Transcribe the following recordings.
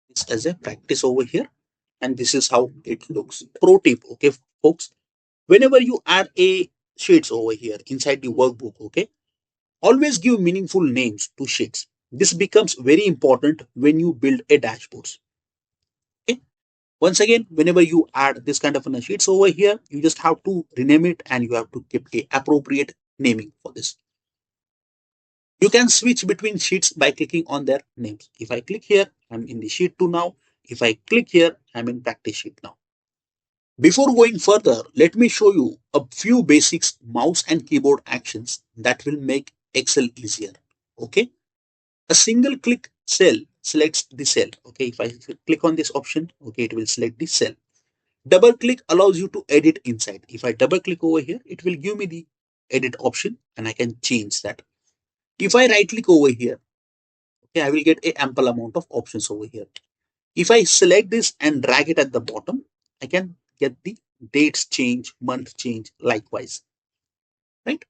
this as a practice over here, and this is how it looks. Pro tip, okay, folks, whenever you add a sheets over here inside the workbook, okay, always give meaningful names to sheets. This becomes very important when you build a dashboard. Okay. Once again, whenever you add this kind of a sheets over here, you just have to rename it and you have to keep a appropriate naming for this. You can switch between sheets by clicking on their names. If I click here, I'm in the sheet 2 now. If I click here, I'm in practice sheet now. Before going further, let me show you a few basics mouse and keyboard actions that will make Excel easier. Okay. A single click cell selects the cell. Okay. If I click on this option, okay, it will select the cell. Double click allows you to edit inside. If I double click over here, it will give me the edit option and I can change that. If I right click over here, okay, I will get a ample amount of options over here. If I select this and drag it at the bottom, I can get the dates change, month change likewise, right?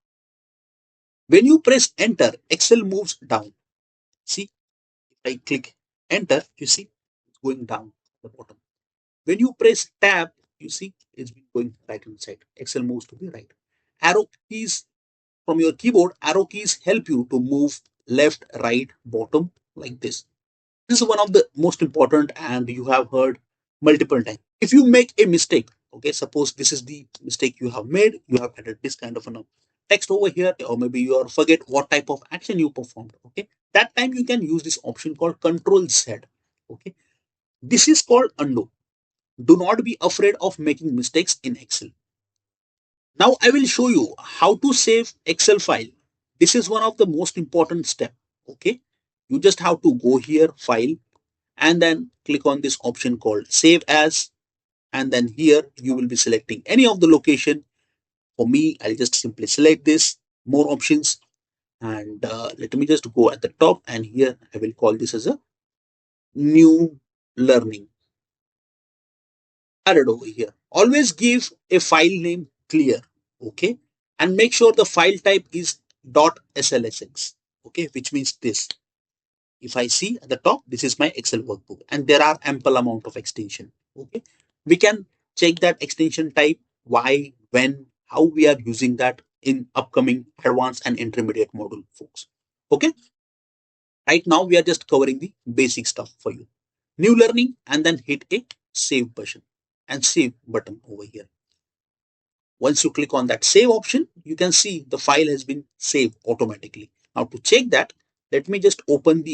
When you press enter, Excel moves down. See, if I click enter, you see it's going down at the bottom. When you press tab, you see it's been going right inside. Excel moves to the right. Arrow keys from your keyboard, arrow keys help you to move left, right, bottom like this. This is one of the most important and you have heard multiple times. If you make a mistake, okay, suppose this is the mistake you have made, you have added this kind of a text over here, or maybe you are forget what type of action you performed, okay, that time you can use this option called Ctrl Z. Okay, this is called undo. Do not be afraid of making mistakes in Excel. Now I will show you how to save Excel file. This is one of the most important step. Okay, you just have to go here, file, and then click on this option called save as, and then here you will be selecting any of the location. For me, I'll just simply select this, more options, and let me just go at the top, and here I will call this as a new learning. Added over here. Always give a file name clear, okay, and make sure the file type is .slsx, okay, which means this. If I see at the top, this is my Excel workbook and there are ample amount of extension. Okay. We can check that extension type, why, when, how we are using that in upcoming advanced and intermediate module, folks. Okay. Right now we are just covering the basic stuff for you. New learning and then hit a save button and save button over here. Once you click on that save option, you can see the file has been saved automatically. Now to check that, let me just open the